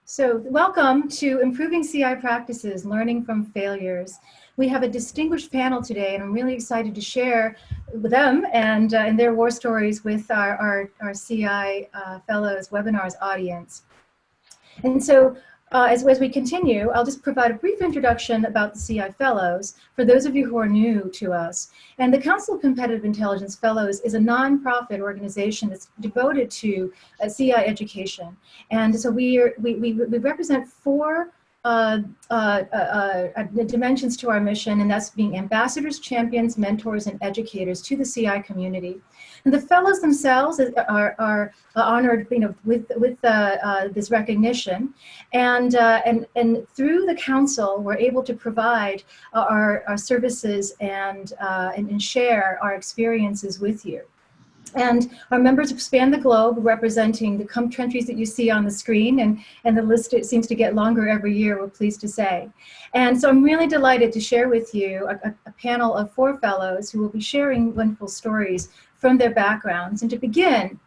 So welcome to Improving CI Practices, Learning from Failures. We have a distinguished panel today, and I'm really excited to share with them and their war stories with our CI Fellows webinars audience. And so as we continue, I'll just provide a brief introduction about the CI Fellows for those of you who are new to us. And the Council of Competitive Intelligence Fellows is a nonprofit organization that's devoted to CI education. And so we represent four dimensions to our mission, and that's being ambassadors, champions, mentors, and educators to the CI community. And the fellows themselves are honored, with this recognition, and through the council, we're able to provide our services and share our experiences with you. And our members span the globe, representing the countries that you see on the screen, and the list seems to get longer every year, we're pleased to say. And so I'm really delighted to share with you a panel of four fellows who will be sharing wonderful stories from their backgrounds. And to begin,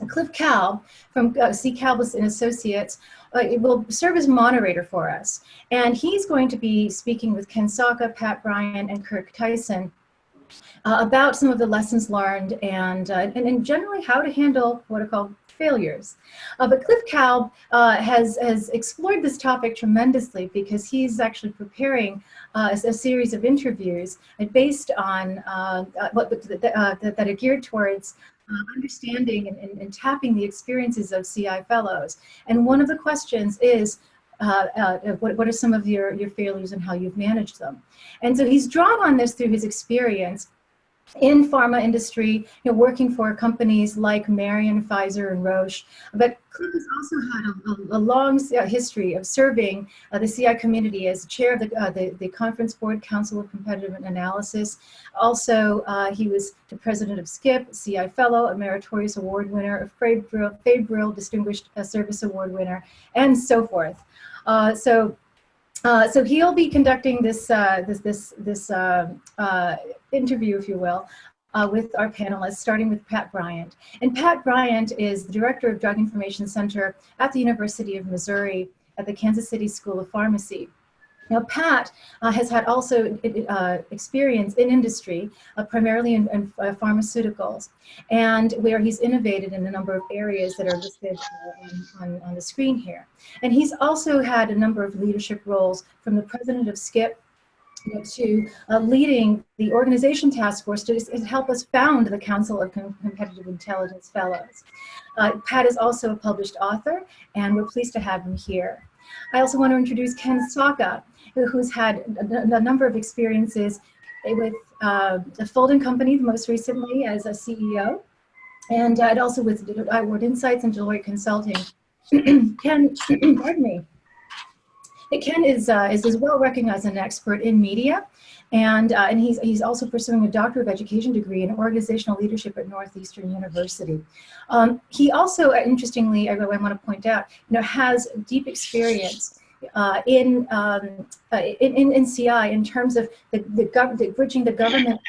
Cliff Kalb from Kalb and Associates will serve as moderator for us. And he's going to be speaking with Ken Sawka, Pat Bryant, and Kirk Tyson about some of the lessons learned and generally how to handle what are called failures. But Cliff Kalb has explored this topic tremendously because he's actually preparing a series of interviews based on that are geared towards understanding and tapping the experiences of CI fellows. And one of the questions is, what are some of your failures and how you've managed them? And so he's drawn on this through his experience in pharma industry, working for companies like Marion, Pfizer, and Roche. But Cliff has also had a long history of serving the CI community as chair of the Conference Board Council of Competitive Analysis. Also, he was the president of SCIP, CI Fellow, a Meritorious Award winner, a Faye-Brill Distinguished Service Award winner, and so forth. So he'll be conducting this interview, if you will, with our panelists, starting with Pat Bryant. And Pat Bryant is the director of Drug Information Center at the University of Missouri at the Kansas City School of Pharmacy. Now, Pat has had also experience in industry, primarily in pharmaceuticals, and where he's innovated in a number of areas that are listed on the screen here. And he's also had a number of leadership roles, from the president of SCIP to leading the organization task force to help us found the Council of Competitive Intelligence Fellows. Pat is also a published author, and we're pleased to have him here. I also want to introduce Ken Sawka, who's had a number of experiences with the Folding Company, most recently as a CEO, and also with Ward Insights and Deloitte Consulting. Ken, pardon me. Ken is well recognized as an expert in media, and he's also pursuing a Doctor of Education degree in organizational leadership at Northeastern University. He also, interestingly, I want to point out, has deep experience in CI in terms of bridging the government.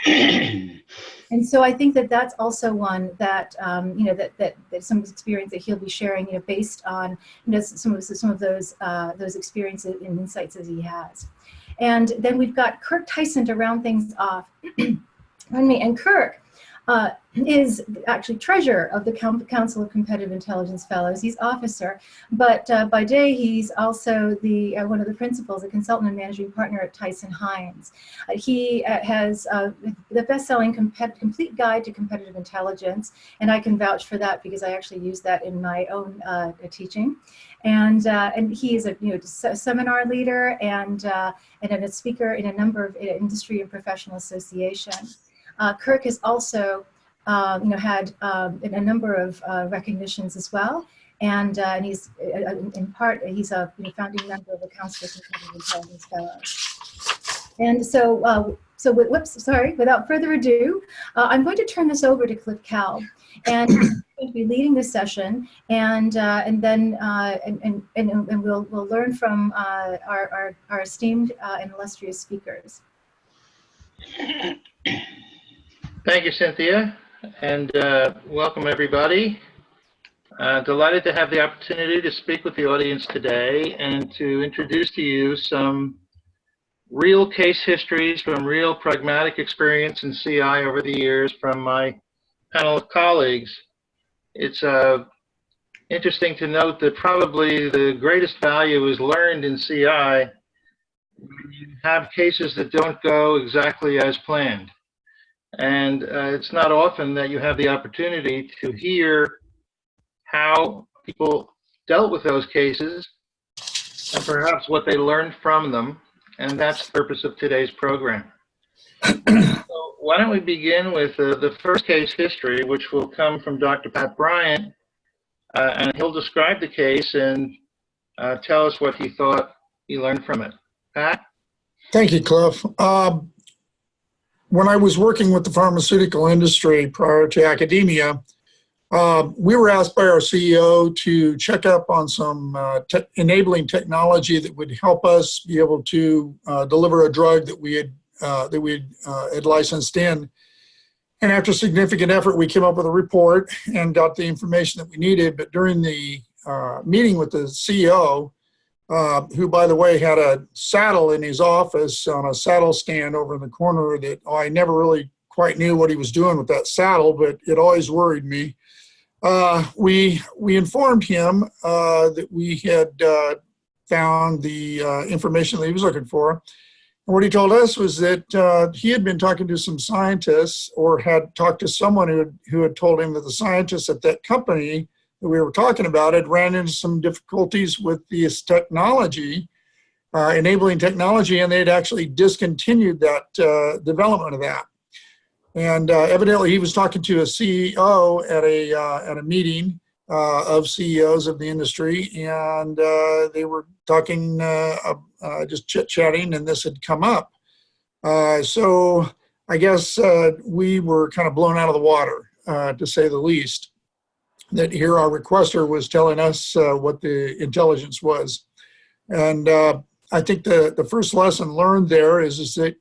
And so I think that that's also one that that some experience that he'll be sharing, based on some of those experiences and insights that he has. And then we've got Kirk Tyson to round things off. Pardon me. And Kirk is actually treasurer of the Council of Competitive Intelligence Fellows. He's officer, but by day he's also one of the principals, a consultant and managing partner at Tyson Hines. He has the best-selling Complete Guide to Competitive Intelligence, and I can vouch for that because I actually use that in my own teaching. And he is a seminar leader and a speaker in a number of industry and professional associations. Kirk has also, had a number of recognitions as well, and he's in part he's a founding member of the Council of Competitive Intelligence Fellows. And so, without further ado, I'm going to turn this over to Cliff Kalb, and he's going to be leading this session, and then we'll learn from our esteemed and illustrious speakers. Thank you, Cynthia, and welcome everybody. Delighted to have the opportunity to speak with the audience today and to introduce to you some real case histories from real pragmatic experience in CI over the years from my panel of colleagues. It's interesting to note that probably the greatest value is learned in CI when you have cases that don't go exactly as planned. And it's not often that you have the opportunity to hear how people dealt with those cases and perhaps what they learned from them. And that's the purpose of today's program. So why don't we begin with the first case history, which will come from Dr. Pat Bryant, and he'll describe the case and tell us what he thought he learned from it. Pat? Thank you, Cliff. When I was working with the pharmaceutical industry prior to academia, we were asked by our CEO to check up on some enabling technology that would help us be able to deliver a drug that we had licensed in. And after significant effort, we came up with a report and got the information that we needed. But during the meeting with the CEO, who, by the way, had a saddle in his office on a saddle stand over in the corner that I never really quite knew what he was doing with that saddle, but it always worried me. We informed him that we had found the information that he was looking for. And what he told us was that he had been talking to some scientists or had talked to someone who had told him that the scientists at that company that we were talking about had ran into some difficulties with this technology, enabling technology, and they'd actually discontinued that development of that. And evidently, he was talking to a CEO at a meeting of CEOs of the industry, and they were talking, just chit-chatting, and this had come up. So I guess we were kind of blown out of the water, to say the least, that here our requester was telling us what the intelligence was. And I think the first lesson learned there is that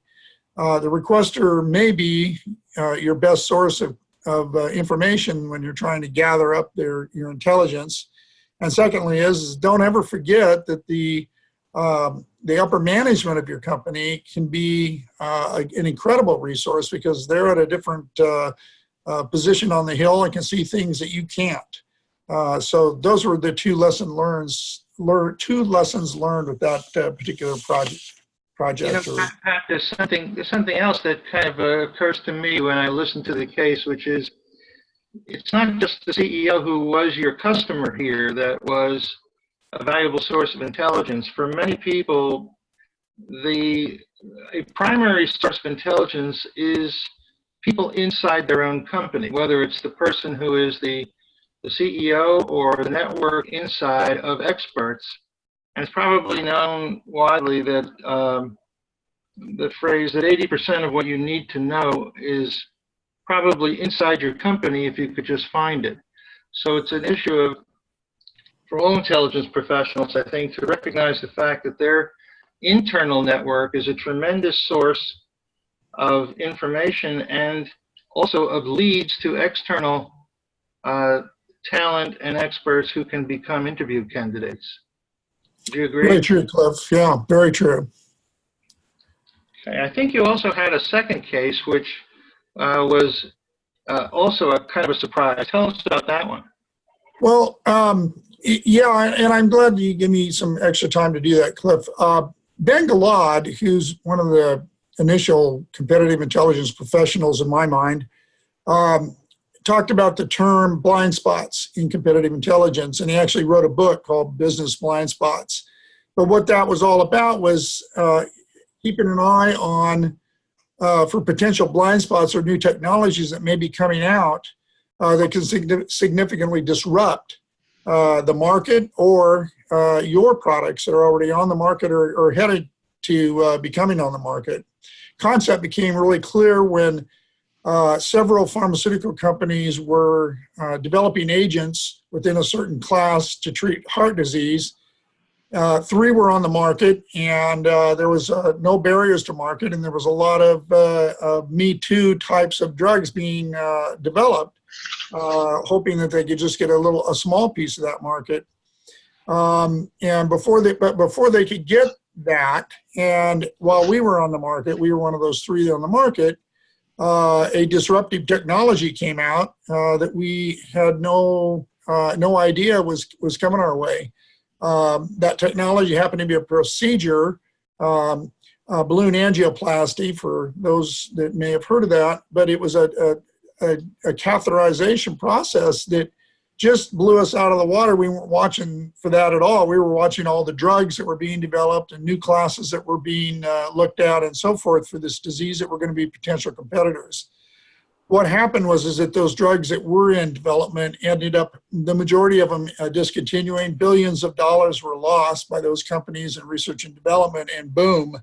the requester may be your best source of information when you're trying to gather up your intelligence. And secondly is don't ever forget that the upper management of your company can be an incredible resource because they're at a different position on the hill and can see things that you can't. So those were the two lessons learned with that particular project. You know, Pat, there's something else that kind of occurs to me when I listen to the case, which is it's not just the CEO who was your customer here that was a valuable source of intelligence. For many people, a primary source of intelligence is people inside their own company, whether it's the person who is the CEO or the network inside of experts. And it's probably known widely that the phrase that 80% of what you need to know is probably inside your company if you could just find it. So it's an issue for all intelligence professionals, I think, to recognize the fact that their internal network is a tremendous source of information and also of leads to external talent and experts who can become interview candidates. Do you agree? Very true, Cliff. Yeah, very true. Okay, I think you also had a second case, which was also a kind of a surprise. Tell us about that one. Well, yeah, and I'm glad you give me some extra time to do that, Cliff. Ben Gilad, who's one of the initial competitive intelligence professionals in my mind, talked about the term blind spots in competitive intelligence, and he actually wrote a book called Business Blind Spots. But what that was all about was keeping an eye on for potential blind spots or new technologies that may be coming out that can significantly disrupt the market or your products that are already on the market or headed to becoming on the market. Concept became really clear when several pharmaceutical companies were developing agents within a certain class to treat heart disease. 3 were on the market, and there was no barriers to market, and there was a lot of Me Too types of drugs being developed. hoping that they could just get a small piece of that market. And before they could get that, and while we were on the market, we were one of those 3 on the market, a disruptive technology came out that we had no idea was coming our way. That technology happened to be a procedure, balloon angioplasty, for those that may have heard of that, but it was a catheterization process that just blew us out of the water. We weren't watching for that at all. We were watching all the drugs that were being developed and new classes that were being looked at and so forth for this disease that were going to be potential competitors. What happened was that those drugs that were in development ended up, the majority of them discontinuing. Billions of dollars were lost by those companies in research and development, and boom,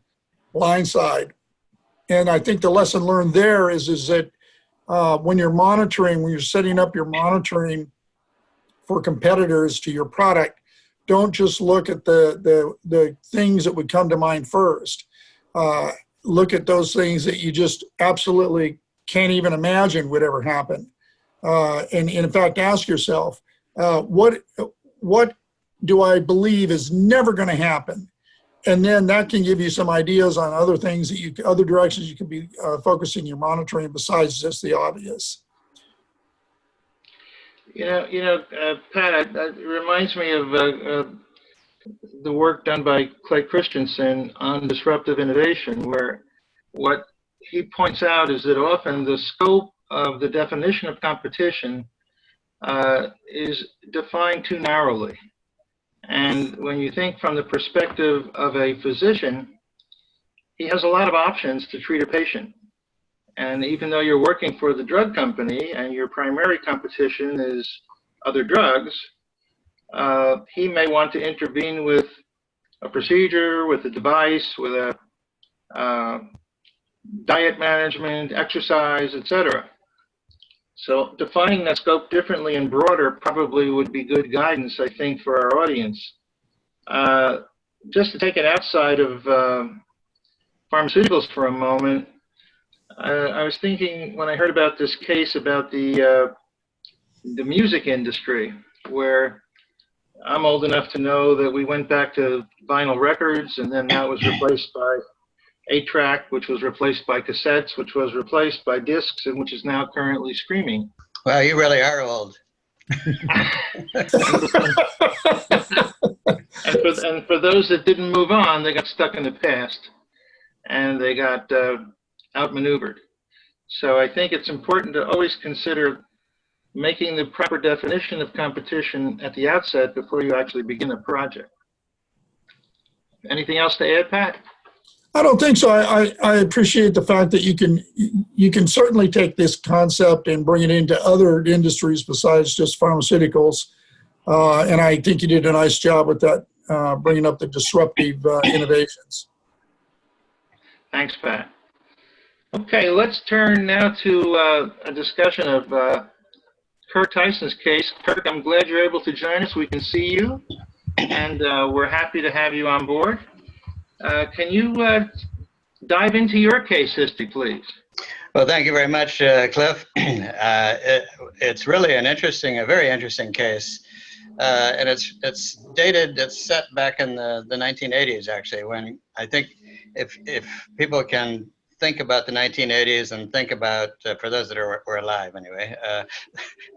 blindside. And I think the lesson learned there is that when you're monitoring, when you're setting up your monitoring for competitors to your product, don't just look at the things that would come to mind first. Look at those things that you just absolutely can't even imagine would ever happen. And in fact, ask yourself, what do I believe is never going to happen? And then that can give you some ideas on other things that other directions you can be focusing your monitoring besides just the obvious. Pat, it reminds me of the work done by Clay Christensen on disruptive innovation, where what he points out is that often the scope of the definition of competition is defined too narrowly. And when you think from the perspective of a physician, he has a lot of options to treat a patient. And even though you're working for the drug company and your primary competition is other drugs, he may want to intervene with a procedure, with a device, with a diet management, exercise, etc. So defining that scope differently and broader probably would be good guidance, I think, for our audience. Just to take it outside of pharmaceuticals for a moment, I was thinking when I heard about this case about the music industry, where I'm old enough to know that we went back to vinyl records, and then that was replaced by 8-track, which was replaced by cassettes, which was replaced by discs, and which is now currently streaming. Wow, you really are old. And for those that didn't move on, they got stuck in the past, and they got outmaneuvered. So I think it's important to always consider making the proper definition of competition at the outset before you actually begin a project. Anything else to add, Pat? I don't think so. I appreciate the fact that you can certainly take this concept and bring it into other industries besides just pharmaceuticals. And I think you did a nice job with that, bringing up the disruptive innovations. Thanks, Pat. Okay, let's turn now to a discussion of Kirk Tyson's case. Kirk, I'm glad you're able to join us. We can see you, and we're happy to have you on board. Can you dive into your case history, please? Well, thank you very much, Cliff. It's really a very interesting case. And it's dated, it's set back in the 1980s, actually, when I think if people can think about the 1980s and think about, for those that were alive anyway,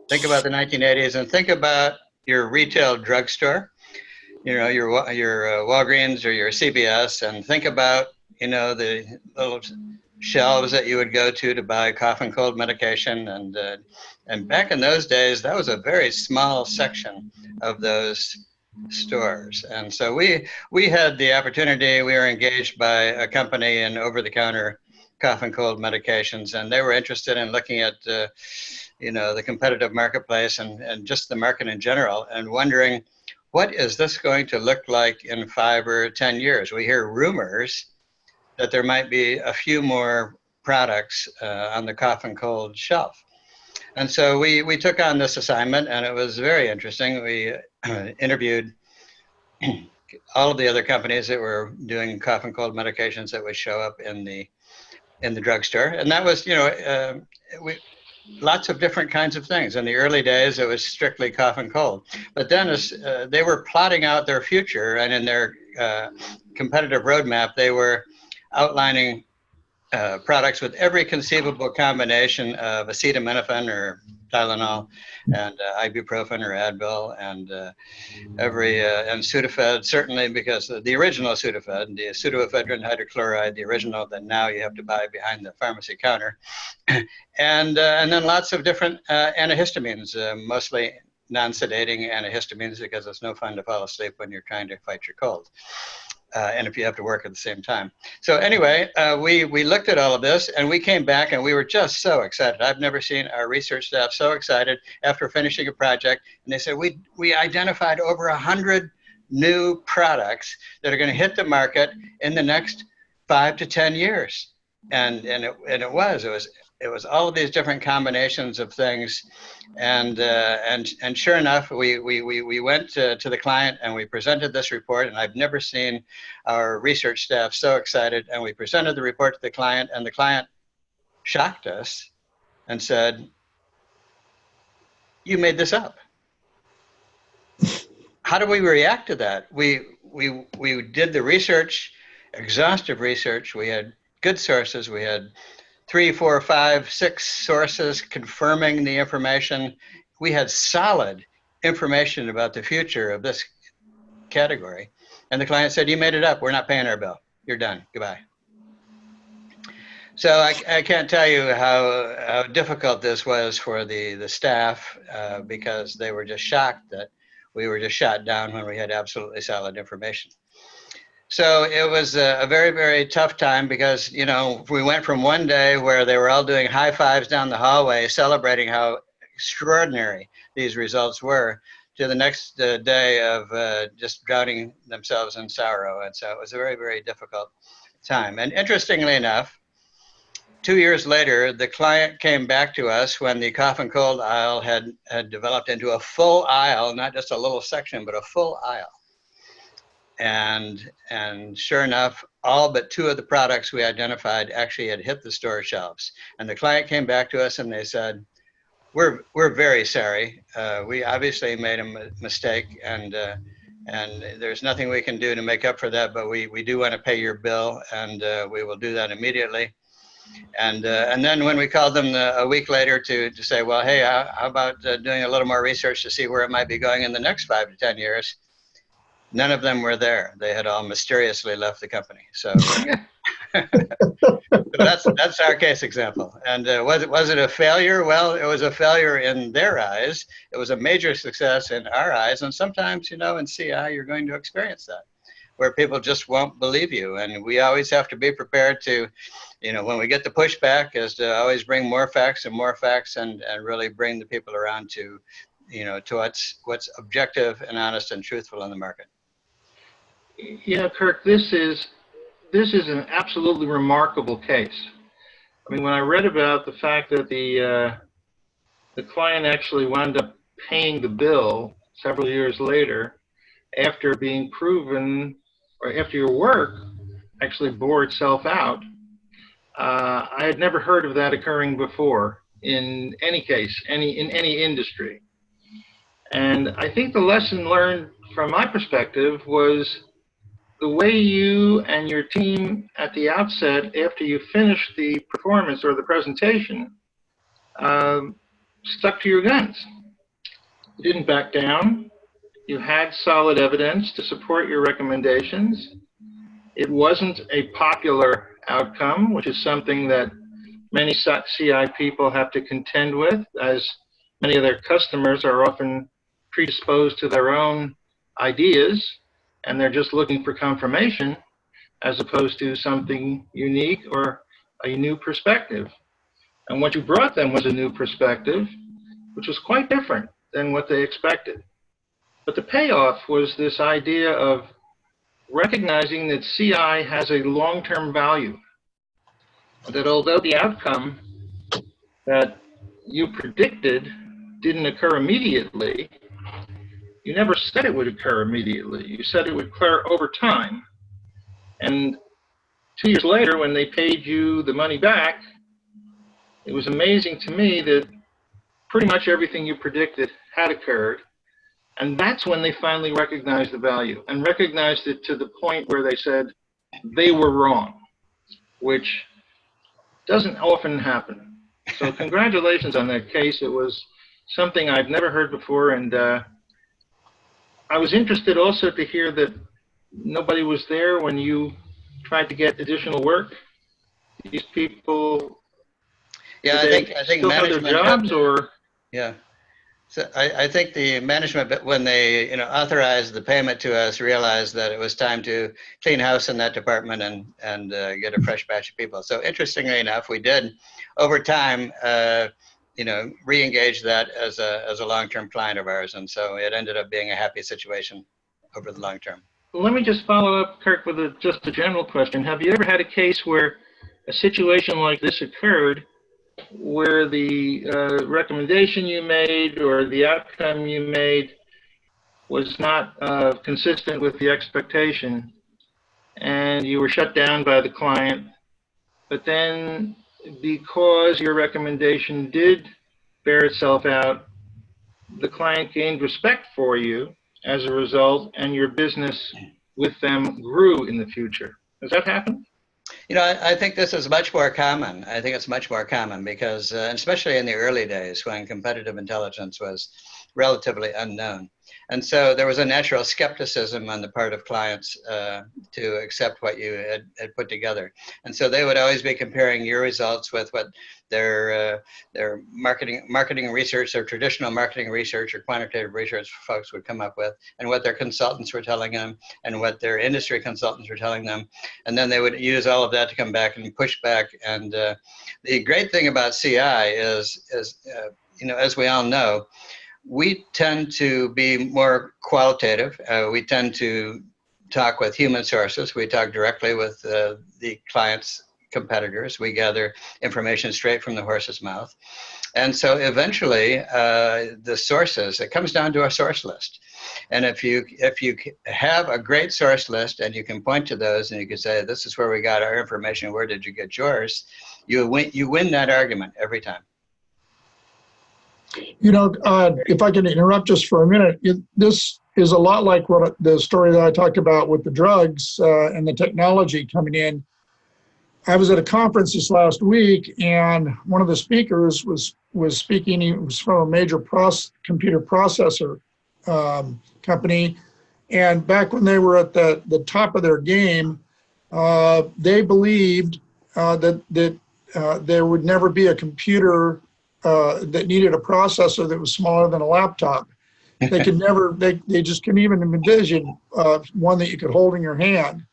think about the 1980s and think about your retail drugstore, your Walgreens or your CVS, and think about, the little shelves that you would go to buy cough and cold medication. And back in those days, that was a very small section of those stores. And so we had the opportunity, we were engaged by a company in over-the-counter cough and cold medications, and they were interested in looking at the competitive marketplace and just the market in general, and wondering, what is this going to look like in 5 or 10 years? We hear rumors that there might be a few more products on the cough and cold shelf. And so we took on this assignment, and it was very interesting. We interviewed all of the other companies that were doing cough and cold medications that would show up in the drugstore. And that was, lots of different kinds of things. In the early days, it was strictly cough and cold. But then as they were plotting out their future, and in their competitive roadmap, they were outlining products with every conceivable combination of acetaminophen or Tylenol and ibuprofen or Advil, and and Sudafed, certainly, because the original Sudafed, the pseudoephedrine hydrochloride, the original that now you have to buy behind the pharmacy counter, and then lots of different antihistamines, mostly non-sedating antihistamines, because it's no fun to fall asleep when you're trying to fight your cold. And if you have to work at the same time. So anyway, we looked at all of this, and we came back and we were just so excited. I've never seen our research staff so excited after finishing a project. And they said, we identified over 100 new products that are going to hit the market in the next 5 to 10 years. And it was all of these different combinations of things. And sure enough, we went to the client and we presented this report, and I've never seen our research staff so excited. And we presented the report to the client, and the client shocked us and said, "You made this up." How do we react to that? We did the research, exhaustive research. We had good sources. We had 3, 4, 5, 6 sources confirming the information. We had solid information about the future of this category. And the client said, "You made it up. We're not paying our bill. You're done. Goodbye." So I can't tell you how difficult this was for the staff, because they were just shocked that we were just shot down when we had absolutely solid information. So it was a very, very tough time, because, you know, we went from one day where they were all doing high fives down the hallway, celebrating how extraordinary these results were, to the next day of just drowning themselves in sorrow. And so it was a very, very difficult time. And interestingly enough, 2 years later, the client came back to us when the cough and cold aisle had developed into a full aisle, not just a little section, but a full aisle. And sure enough, all but 2 of the products we identified actually had hit the store shelves. And the client came back to us and they said, we're very sorry. We obviously made a mistake, and there's nothing we can do to make up for that, but we do want to pay your bill, and we will do that immediately. And then when we called them a week later to say, well, hey, how about doing a little more research to see where it might be going in the next 5 to 10 years? None of them were there. They had all mysteriously left the company. So, that's our case example. And was it a failure? Well, it was a failure in their eyes. It was a major success in our eyes. And sometimes, you know, in CI, you're going to experience that, where people just won't believe you. And we always have to be prepared to, you know, when we get the pushback, is to always bring more facts and really bring the people around to, you know, to what's objective and honest and truthful in the market. You know, Kirk, this is an absolutely remarkable case. I mean, when I read about the fact that the client actually wound up paying the bill several years later, after being proven, or after your work actually bore itself out, I had never heard of that occurring before in any case, in any industry. And I think the lesson learned from my perspective was the way you and your team at the outset, after you finished the performance or the presentation, stuck to your guns. You didn't back down. You had solid evidence to support your recommendations. It wasn't a popular outcome, which is something that many CI people have to contend with, as many of their customers are often predisposed to their own ideas, and they're just looking for confirmation as opposed to something unique or a new perspective. And what you brought them was a new perspective, which was quite different than what they expected. But the payoff was this idea of recognizing that CI has a long-term value, that although the outcome that you predicted didn't occur immediately, you never said it would occur immediately. You said it would occur over time. And 2 years later, when they paid you the money back, it was amazing to me that pretty much everything you predicted had occurred. And that's when they finally recognized the value, and recognized it to the point where they said they were wrong, which doesn't often happen. So congratulations on that case. It was something I've never heard before, and I was interested also to hear that nobody was there when you tried to get additional work. These people, Yeah, I think still have their management jobs, or yeah. So I think the management, when they authorized the payment to us, realized that it was time to clean house in that department and get a fresh batch of people. So interestingly enough, we did over time, re-engage that as a long-term client of ours, and so it ended up being a happy situation over the long term. let me just follow up, Kirk, with just a general question. Have you ever had a case where a situation like this occurred, where the recommendation you made or the outcome you made was not consistent with the expectation, and you were shut down by the client, but then because your recommendation did bear itself out, the client gained respect for you as a result, and your business with them grew in the future? Does that happen? I think this is much more common. I think it's much more common because, especially in the early days when competitive intelligence was relatively unknown. And so there was a natural skepticism on the part of clients to accept what you had put together. And so they would always be comparing your results with what their marketing research, their traditional marketing research or quantitative research folks would come up with, and what their consultants were telling them, and what their industry consultants were telling them. And then they would use all of that to come back and push back. And the great thing about CI is as we all know, we tend to be more qualitative. We tend to talk with human sources. We talk directly with the client's competitors. We gather information straight from the horse's mouth. And so eventually the sources, it comes down to a source list. And if you have a great source list and you can point to those and you can say, this is where we got our information, where did you get yours? You win that argument every time. If I can interrupt just for a minute, this is a lot like the story that I talked about with the drugs and the technology coming in. I was at a conference this last week, and one of the speakers was speaking. He was from a major computer processor company, and back when they were at the top of their game, they believed that there would never be a computer that needed a processor that was smaller than a laptop. They could never, they just couldn't even envision one that you could hold in your hand.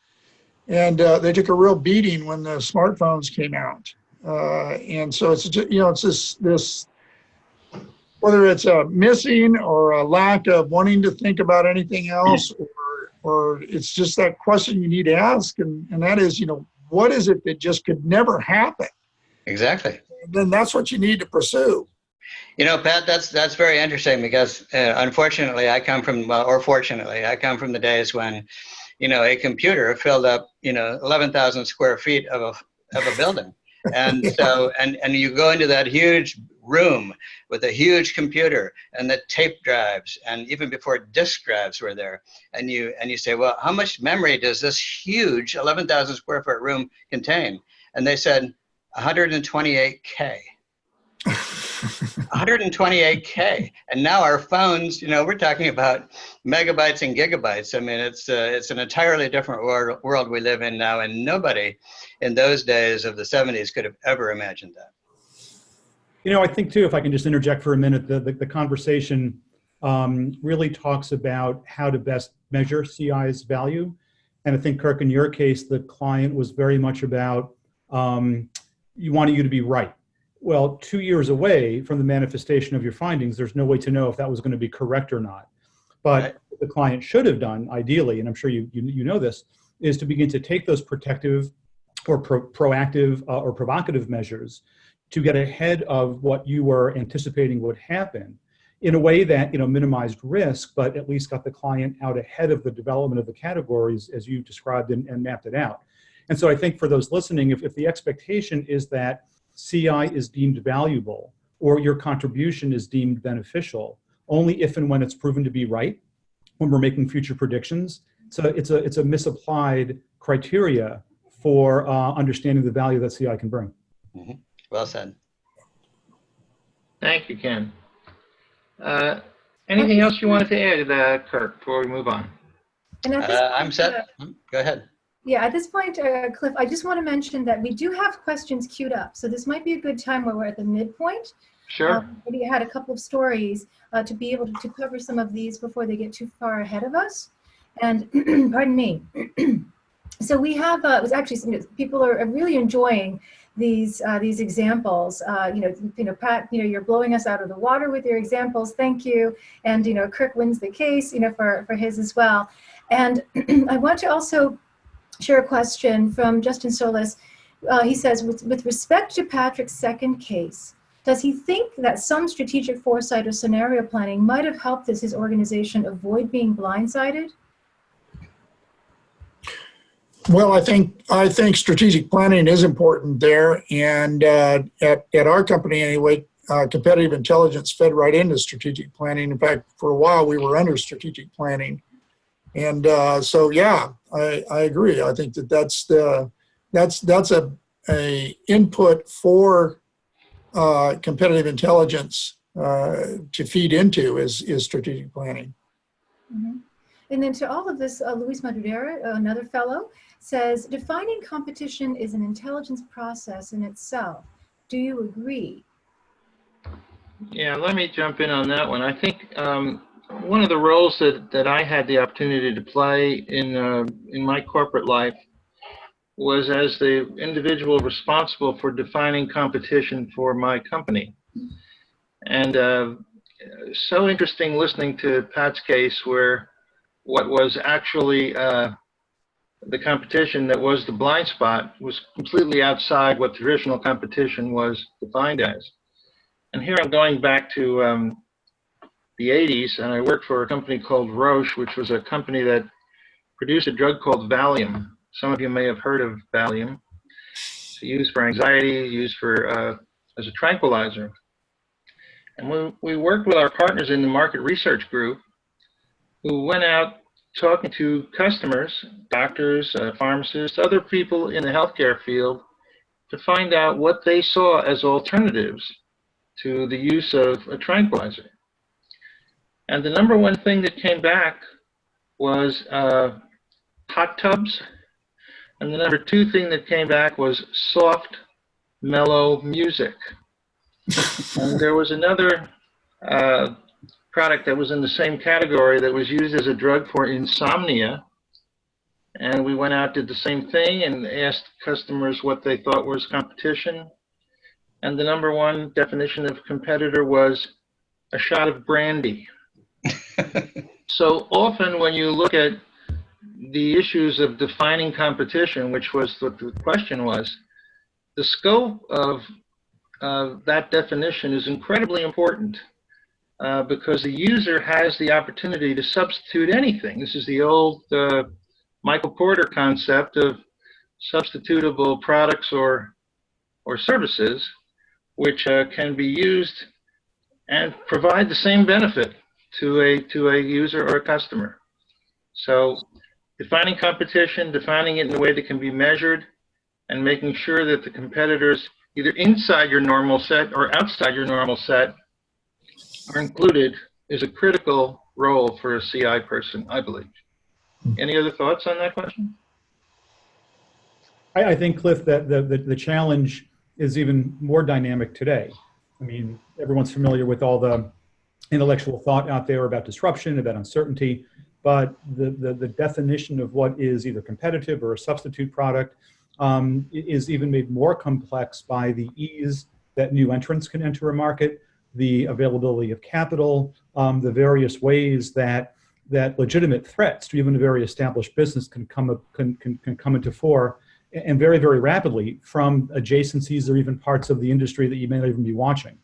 And they took a real beating when the smartphones came out. And so it's just, it's this, whether it's a missing or a lack of wanting to think about anything else, or it's just that question you need to ask, and that is, what is it that just could never happen? Exactly. Then that's what you need to pursue. Pat, that's very interesting because unfortunately I come from, or fortunately, I come from the days when, a computer filled up, 11,000 square feet of a building. And so, and you go into that huge room with a huge computer and the tape drives, and even before disk drives were there, and you say, well, how much memory does this huge 11,000 square foot room contain? And they said 128K. 128K. And now our phones, we're talking about megabytes and gigabytes. I mean, it's an entirely different world we live in now, and nobody in those days of the 70s could have ever imagined that. I think too, if I can just interject for a minute, the conversation really talks about how to best measure CI's value. And I think, Kirk, in your case, the client was very much about you wanted you to be right. Well, 2 years away from the manifestation of your findings, there's no way to know if that was going to be correct or not. But right. What the client should have done, ideally, and I'm sure you know this, is to begin to take those protective or proactive or provocative measures to get ahead of what you were anticipating would happen in a way that minimized risk, but at least got the client out ahead of the development of the categories as you described and mapped it out. And so I think for those listening, if the expectation is that CI is deemed valuable or your contribution is deemed beneficial only if and when it's proven to be right when we're making future predictions. So it's a misapplied criteria for understanding the value that CI can bring. Mm-hmm. Well said. Thank you, Ken. Anything else you wanted to add, Kirk, before we move on? And at this point, I'm set. Go ahead. Yeah, at this point, Cliff, I just want to mention that we do have questions queued up. So this might be a good time where we're at the midpoint. Sure. We had a couple of stories to be able to cover some of these before they get too far ahead of us. And pardon me. So we have, it was actually, people are really enjoying these examples. Pat, you're blowing us out of the water with your examples. Thank you. And, Kirk wins the case, for his as well. And I want to also share a question from Justin Solis. He says, with respect to Patrick's second case, does he think that some strategic foresight or scenario planning might have helped his organization avoid being blindsided? Well, I think strategic planning is important there, and at our company anyway, competitive intelligence fed right into strategic planning. In fact, for a while we were under strategic planning, and so yeah, I agree. I think that's a input for competitive intelligence to feed into is strategic planning. Mm-hmm. And then to all of this, Luis Madudera, another fellow, says, defining competition is an intelligence process in itself. Do you agree? Yeah, let me jump in on that one. I think one of the roles that I had the opportunity to play in my corporate life was as the individual responsible for defining competition for my company. And so interesting listening to Pat's case where what was actually the competition that was the blind spot was completely outside what traditional competition was defined as. And here I'm going back to the 80s, and I worked for a company called Roche, which was a company that produced a drug called Valium. Some of you may have heard of Valium. It's used for anxiety, used for as a tranquilizer. And we worked with our partners in the market research group who went out talking to customers, doctors, pharmacists, other people in the healthcare field to find out what they saw as alternatives to the use of a tranquilizer. And the number one thing that came back was hot tubs. And the number two thing that came back was soft, mellow music. And there was another product that was in the same category that was used as a drug for insomnia. And we went out, did the same thing, and asked customers what they thought was competition. And the number one definition of competitor was a shot of brandy. So often when you look at the issues of defining competition, which was what the question was, the scope of that definition is incredibly important because the user has the opportunity to substitute anything. This is the old Michael Porter concept of substitutable products or services which can be used and provide the same benefit to a user or a customer. So defining competition, defining it in a way that can be measured, and making sure that the competitors either inside your normal set or outside your normal set are included is a critical role for a CI person, I believe. Any other thoughts on that question? I think, Cliff, that the challenge is even more dynamic today. I mean, everyone's familiar with all the intellectual thought out there about disruption, about uncertainty, but the definition of what is either competitive or a substitute product is even made more complex by the ease that new entrants can enter a market, the availability of capital, the various ways that legitimate threats to even a very established business can come into fore, and very, very rapidly from adjacencies or even parts of the industry that you may not even be watching.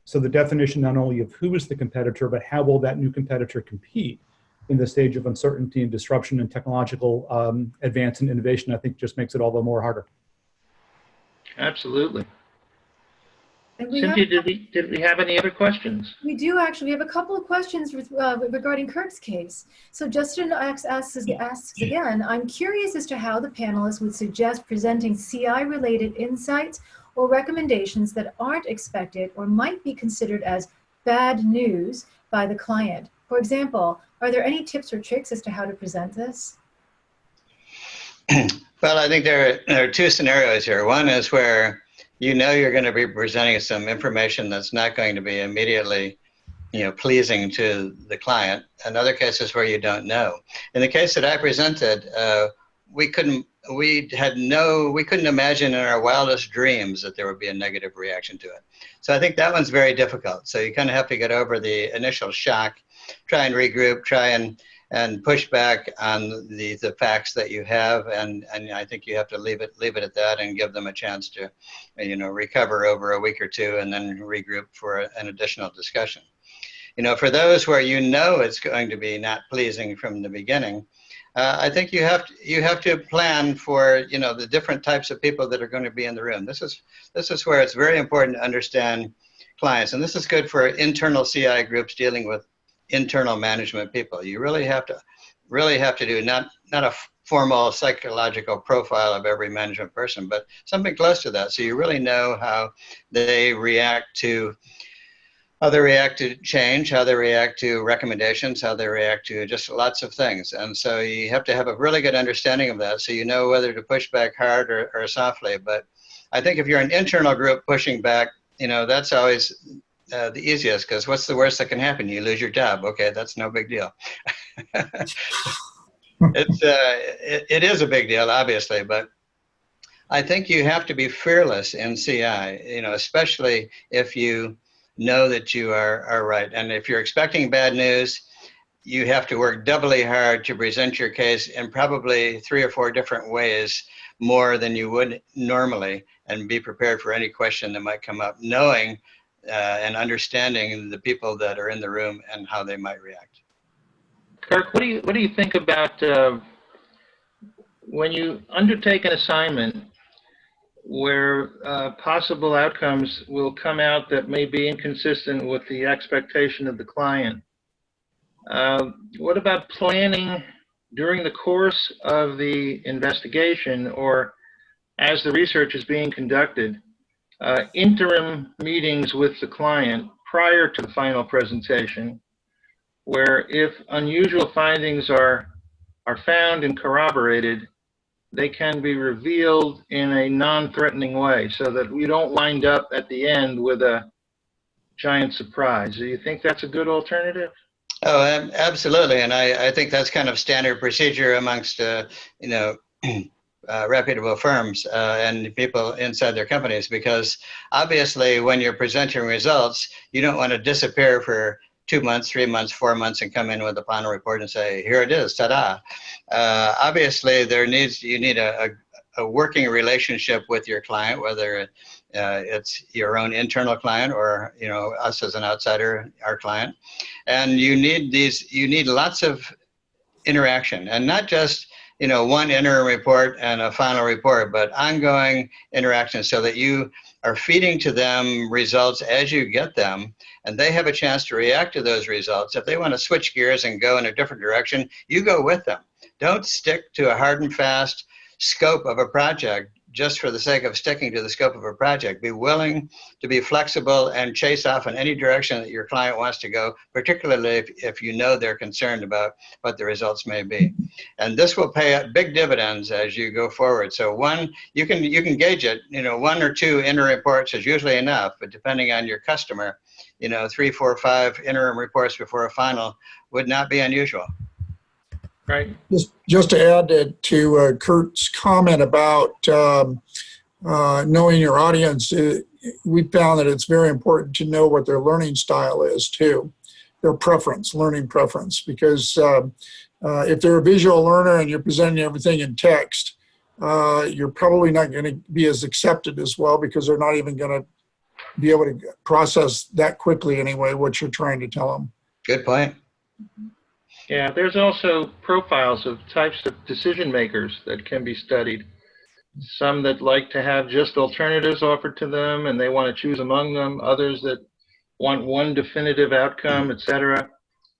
So the definition not only of who is the competitor, but how will that new competitor compete in the stage of uncertainty and disruption and technological advance and innovation, I think just makes it all the more harder. Absolutely. And we Cynthia, did we have any other questions? We do actually. We have a couple of questions regarding Kirk's case. So Justin asks again, I'm curious as to how the panelists would suggest presenting CI-related insights or recommendations that aren't expected or might be considered as bad news by the client. For example, are there any tips or tricks as to how to present this? Well, I think there are two scenarios here. One is where you know you're going to be presenting some information that's not going to be immediately, pleasing to the client. And other cases where you don't know. In the case that I presented, we couldn't imagine in our wildest dreams that there would be a negative reaction to it. So I think that one's very difficult. So you kind of have to get over the initial shock, try and regroup, try and push back on the facts that you have, and I think you have to leave it at that and give them a chance to, recover over a week or two and then regroup for an additional discussion. For those where it's going to be not pleasing from the beginning, I think you have to plan for the different types of people that are going to be in the room. This is where it's very important to understand clients, and this is good for internal CI groups dealing with internal management people. You really have to do not a formal psychological profile of every management person, but something close to that. So you really know how they react to change, how they react to recommendations, how they react to just lots of things. And so you have to have a really good understanding of that, so you know whether to push back hard or softly. But I think if you're an internal group pushing back, that's always the easiest, because what's the worst that can happen? You lose your job. Okay, that's no big deal. It is a big deal, obviously, but I think you have to be fearless in CI, especially if you know that you are right. And if you're expecting bad news, you have to work doubly hard to present your case in probably 3 or 4 different ways more than you would normally, and be prepared for any question that might come up, knowing and understanding the people that are in the room and how they might react. Kirk, what do you think about when you undertake an assignment where possible outcomes will come out that may be inconsistent with the expectation of the client? What about planning during the course of the investigation, or as the research is being conducted, interim meetings with the client prior to the final presentation, where if unusual findings are found and corroborated, they can be revealed in a non-threatening way, so that we don't wind up at the end with a giant surprise. Do you think that's a good alternative? Oh, absolutely. And I think that's kind of standard procedure amongst, reputable firms and people inside their companies, because obviously when you're presenting results, you don't want to disappear for 2 months, 3 months, 4 months and come in with a final report and say, here it is, ta-da. Obviously you need a working relationship with your client, whether it's your own internal client or us as an outsider, our client. And you need lots of interaction, and not just one interim report and a final report, but ongoing interaction, so that you are feeding to them results as you get them, and they have a chance to react to those results. If they want to switch gears and go in a different direction, you go with them. Don't stick to a hard and fast scope of a project just for the sake of sticking to the scope of a project. Be willing to be flexible and chase off in any direction that your client wants to go, particularly if you know they're concerned about what the results may be. And this will pay big dividends as you go forward. So one, you can gauge it, 1 or 2 interim reports is usually enough, but depending on your customer, 3, 4, 5 interim reports before a final would not be unusual. Right. Just to add to Kurt's comment about knowing your audience, we found that it's very important to know what their learning style is too, their learning preference, because if they're a visual learner and you're presenting everything in text, you're probably not going to be as accepted as well, because they're not even going to be able to process that quickly anyway what you're trying to tell them. Good point. Yeah, there's also profiles of types of decision makers that can be studied. some that like to have just alternatives offered to them and they want to choose among them, others that want one definitive outcome, etc.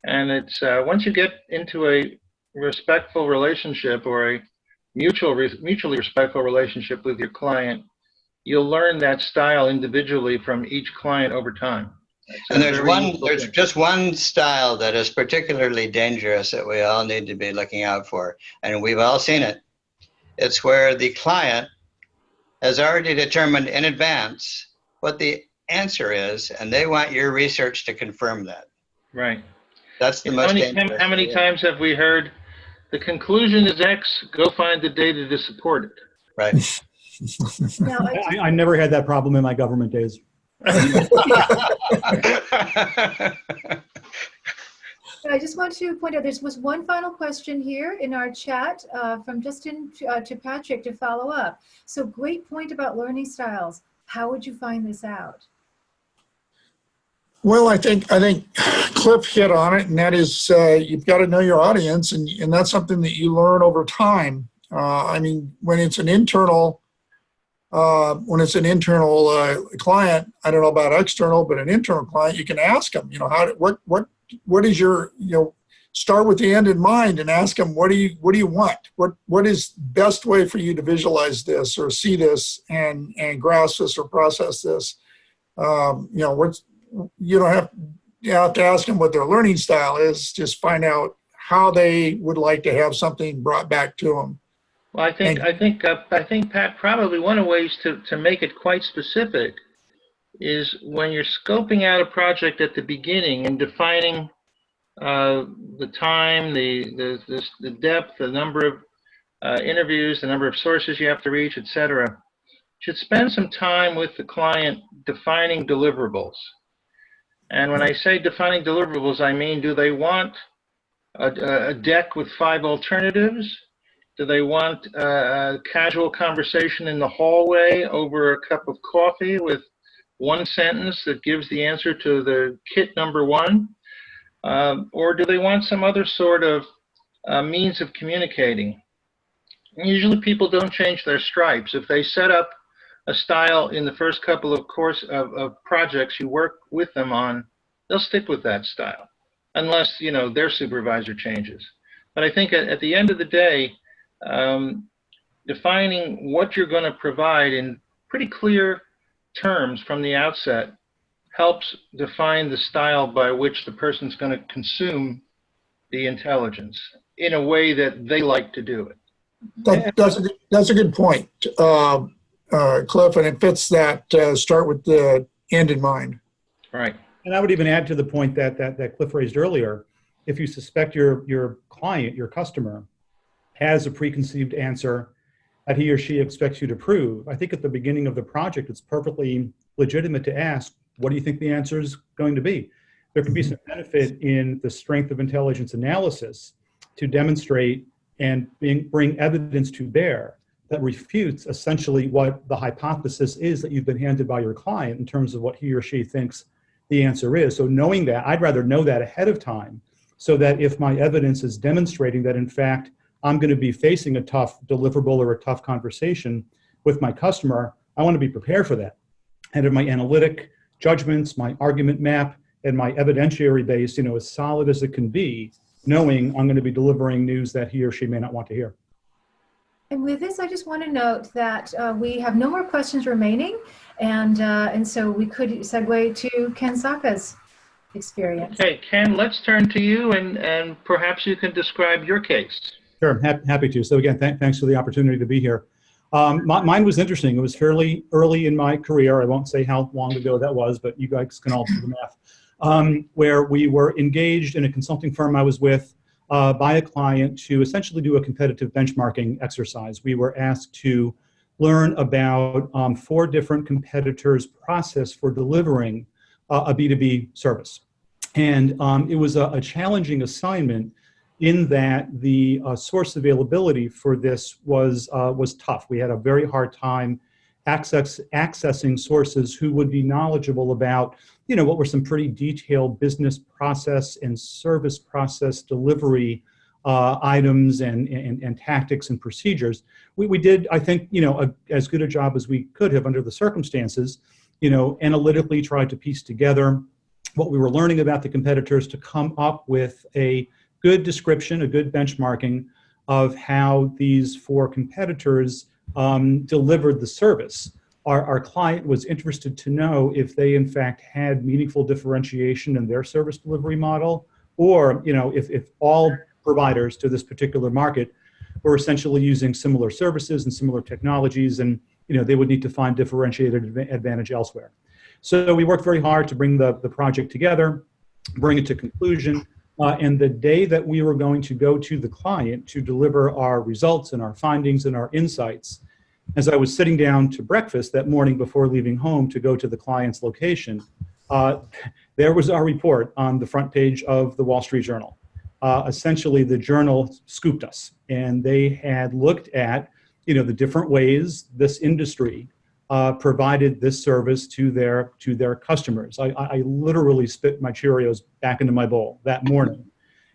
And it's once you get into a respectful relationship or a mutually respectful relationship with your client, you'll learn that style individually from each client over time. And there's just one style that is particularly dangerous that we all need to be looking out for, and we've all seen it. It's where the client has already determined in advance what the answer is, and they want your research to confirm that. Right. That's the most dangerous. How many times have we heard, the conclusion is X, go find the data to support it? Right. Now, I never had that problem in my government days. I just want to point out, there was one final question here in our chat from Justin to Patrick to follow up. So great point about learning styles. How would you find this out? Well, I think Cliff hit on it, and that is you've got to know your audience, and that's something that you learn over time. I mean, when it's an internal client, I don't know about external, but an internal client, you can ask them, you know, what is your, you know, start with the end in mind and ask them, what do you want? What is best way for you to visualize this or see this and grasp this or process this? You know, you have to ask them what their learning style is. Just find out how they would like to have something brought back to them. Well, I think Pat, probably one of the ways to make it quite specific is when you're scoping out a project at the beginning and defining the time, the depth, the number of interviews, the number of sources you have to reach, etc. You should spend some time with the client defining deliverables. And when I say defining deliverables, I mean, do they want a deck with 5 alternatives? Do they want a casual conversation in the hallway over a cup of coffee with one sentence that gives the answer to the kit number 1? Or do they want some other sort of means of communicating? And usually people don't change their stripes. If they set up a style in the first couple of projects you work with them on, they'll stick with that style, unless, you know, their supervisor changes. But I think at the end of the day, defining what you're going to provide in pretty clear terms from the outset helps define the style by which the person's going to consume the intelligence in a way that they like to do it. That's a good point, Cliff, and it fits that start with the end in mind. Right. And I would even add to the point that Cliff raised earlier. If you suspect your client, your customer, has a preconceived answer that he or she expects you to prove, I think at the beginning of the project, it's perfectly legitimate to ask, what do you think the answer is going to be? There can be some benefit in the strength of intelligence analysis to demonstrate and bring evidence to bear that refutes essentially what the hypothesis is that you've been handed by your client in terms of what he or she thinks the answer is. So knowing that, I'd rather know that ahead of time so that if my evidence is demonstrating that in fact I'm going to be facing a tough deliverable or a tough conversation with my customer, I want to be prepared for that. And if my analytic judgments, my argument map, and my evidentiary base, you know, as solid as it can be, knowing I'm going to be delivering news that he or she may not want to hear. And with this, I just want to note that we have no more questions remaining, and so we could segue to Ken Sawka's experience. Okay, Ken, let's turn to you, and perhaps you can describe your case. Sure, happy to. So again, thanks for the opportunity to be here. Mine was interesting. It was fairly early in my career. I won't say how long ago that was, but you guys can all do the math. Where we were engaged in a consulting firm I was with by a client to essentially do a competitive benchmarking exercise. We were asked to learn about 4 different competitors' process for delivering a B2B service. And it was a challenging assignment in that the source availability for this was tough. We had a very hard time accessing sources who would be knowledgeable about, you know, what were some pretty detailed business process and service process delivery items and tactics and procedures. We did, I think, as good a job as we could have under the circumstances, analytically tried to piece together what we were learning about the competitors to come up with a good description, a good benchmarking of how these four competitors delivered the service. Our client was interested to know if they in fact had meaningful differentiation in their service delivery model, or if all providers to this particular market were essentially using similar services and similar technologies, and they would need to find differentiated advantage elsewhere. So we worked very hard to bring the project together, bring it to conclusion, and the day that we were going to go to the client to deliver our results and our findings and our insights, as I was sitting down to breakfast that morning before leaving home to go to the client's location, there was our report on the front page of the Wall Street Journal. Essentially, the journal scooped us, and they had looked at the different ways this industry provided this service to their customers. I literally spit my Cheerios back into my bowl that morning.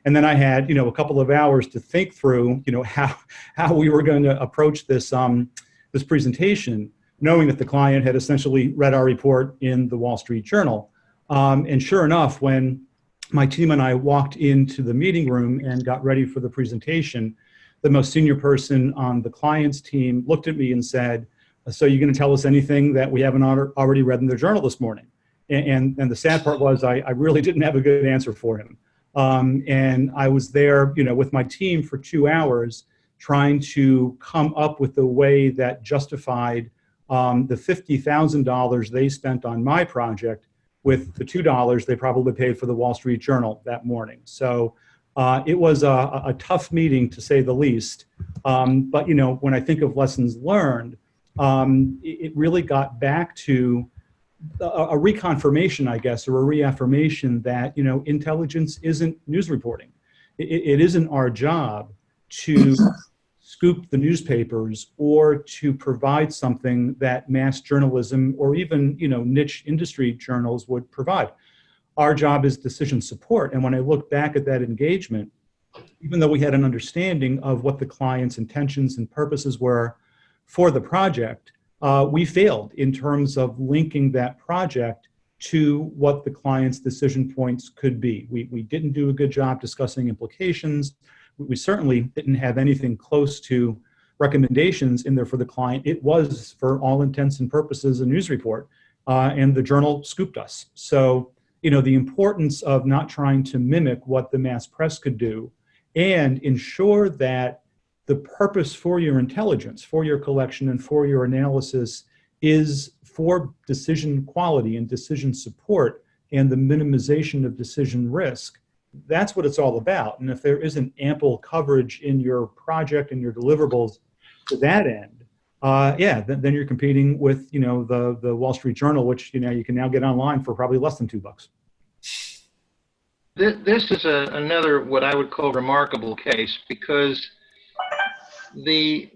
And then I had a couple of hours to think through how we were going to approach this this presentation, knowing that the client had essentially read our report in the Wall Street Journal. And sure enough, when my team and I walked into the meeting room and got ready for the presentation, the most senior person on the client's team looked at me and said, "So you're going to tell us anything that we haven't already read in the journal this morning?" And the sad part was I really didn't have a good answer for him. And I was there, with my team for 2 hours trying to come up with a way that justified the $50,000 they spent on my project with the $2 they probably paid for the Wall Street Journal that morning. So it was a tough meeting, to say the least. But when I think of lessons learned, it really got back to a reconfirmation, I guess, or a reaffirmation that intelligence isn't news reporting. It isn't our job to scoop the newspapers or to provide something that mass journalism or even niche industry journals would provide. Our job is decision support. And when I look back at that engagement, even though we had an understanding of what the client's intentions and purposes were for the project, we failed in terms of linking that project to what the client's decision points could be. We didn't do a good job discussing implications. We certainly didn't have anything close to recommendations in there for the client. It was, for all intents and purposes, a news report, and the journal scooped us. So, the importance of not trying to mimic what the mass press could do and ensure that the purpose for your intelligence, for your collection, and for your analysis is for decision quality and decision support and the minimization of decision risk. That's what it's all about. And if there isn't ample coverage in your project and your deliverables to that end, then you're competing with the Wall Street Journal, which you can now get online for probably less than $2. This is another what I would call remarkable case, because the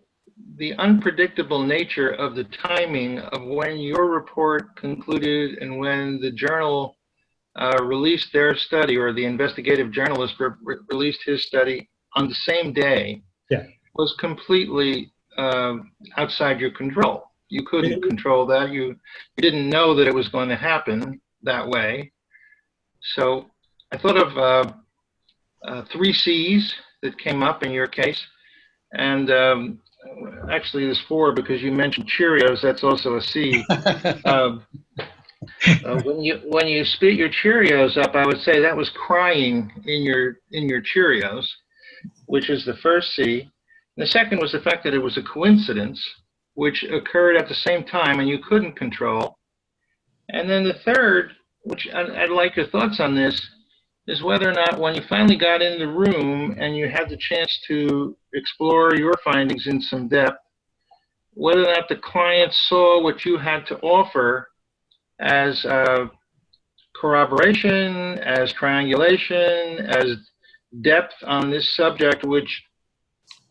unpredictable nature of the timing of when your report concluded and when the journal released their study, or the investigative journalist released his study on the same day, was completely outside your control. You couldn't control that. You didn't know that it was going to happen that way. So I thought of 3 C's that came up in your case. And actually there's 4, because you mentioned Cheerios. That's also a C. When you spit your Cheerios up, I would say that was crying in your Cheerios, which is the first C. And the second was the fact that it was a coincidence, which occurred at the same time and you couldn't control. And then the third, which I'd like your thoughts on this, is whether or not when you finally got in the room and you had the chance to explore your findings in some depth, whether or not the client saw what you had to offer as corroboration, as triangulation, as depth on this subject, which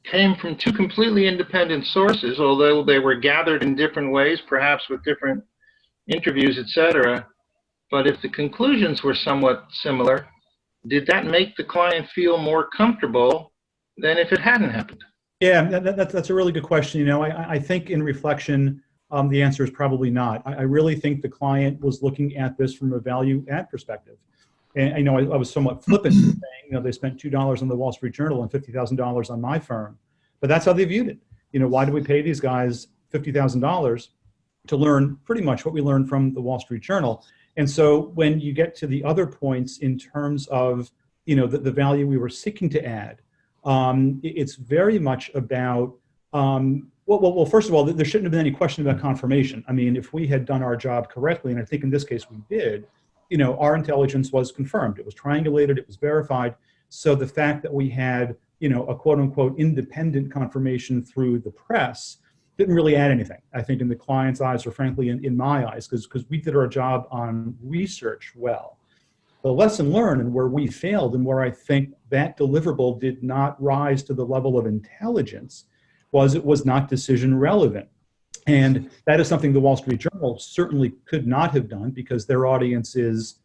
came from 2 completely independent sources, although they were gathered in different ways, perhaps with different interviews, etc. But if the conclusions were somewhat similar, did that make the client feel more comfortable than if it hadn't happened? Yeah, that's a really good question. You know, I think in reflection, the answer is probably not. I really think the client was looking at this from a value add perspective. And you know, I was somewhat flippant saying, you know, they spent $2 on the Wall Street Journal and $50,000 on my firm, but that's how they viewed it. You know, why do we pay these guys $50,000 to learn pretty much what we learned from the Wall Street Journal? And so when you get to the other points in terms of, you know, the value we were seeking to add, it's very much about, well, first of all, there shouldn't have been any question about confirmation. I mean, if we had done our job correctly, and I think in this case we did, you know, our intelligence was confirmed. It was triangulated, it was verified. So the fact that we had, you know, a quote unquote independent confirmation through the press didn't really add anything, I think, in the client's eyes, or frankly, in my eyes, because we did our job on research well. The lesson learned and where we failed and where I think that deliverable did not rise to the level of intelligence was it was not decision relevant. And that is something the Wall Street Journal certainly could not have done, because their audience is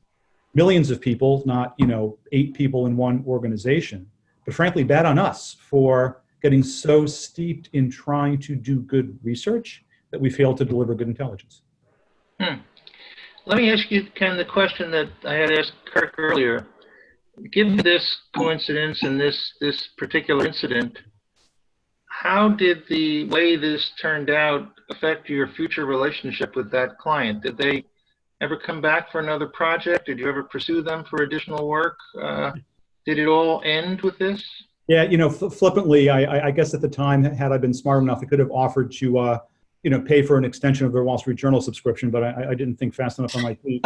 millions of people, not, you know, 8 people in one organization. But frankly, bad on us for getting so steeped in trying to do good research that we failed to deliver good intelligence. Let me ask you, Ken, the question that I had asked Kirk earlier. Given this coincidence and this particular incident, how did the way this turned out affect your future relationship with that client? Did they ever come back for another project? Did you ever pursue them for additional work? Did it all end with this? Yeah, you know, flippantly, I guess at the time, had I been smart enough, I could have offered to, you know, pay for an extension of their Wall Street Journal subscription, but I didn't think fast enough on my feet.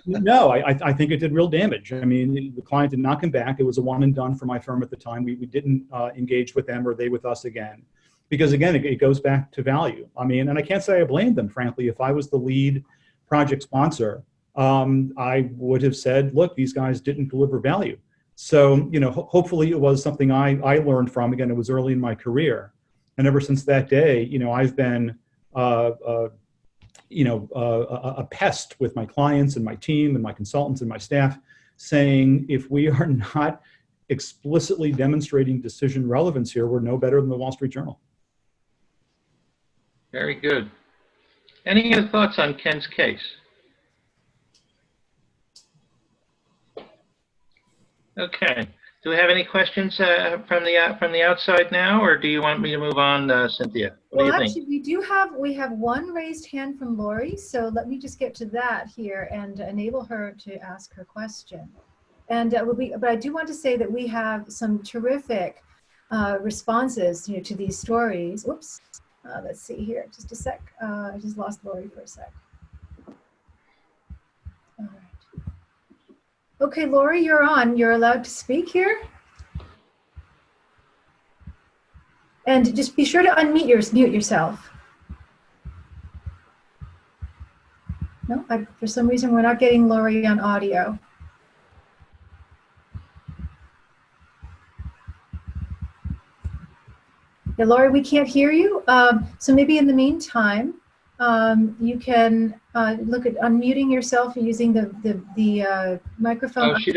No, I think it did real damage. I mean, the client did not come back. It was a one and done for my firm at the time. We didn't engage with them or they with us again, because again, it goes back to value. I mean, and I can't say I blamed them, frankly. If I was the lead project sponsor, I would have said, look, these guys didn't deliver value. So, you know, hopefully it was something I learned from. Again, it was early in my career. And ever since that day, you know, I've been, you know, a pest with my clients and my team and my consultants and my staff, saying if we are not explicitly demonstrating decision relevance here, we're no better than the Wall Street Journal. Very good. Any other thoughts on Ken's case? Okay. Do we have any questions from the outside now, or do you want me to move on, Cynthia? What do you think? Actually, we have one raised hand from Lori, so let me just get to that here and enable her to ask her question. And but I do want to say that we have some terrific responses, you know, to these stories. Oops. Let's see here, just a sec. I just lost Lori for a sec. All right. Okay, Lori, you're on. You're allowed to speak here. And just be sure to unmute mute yourself. No, for some reason we're not getting Lori on audio. Yeah, Lori, we can't hear you. So maybe in the meantime, you can look at unmuting yourself using the microphone. Oh, she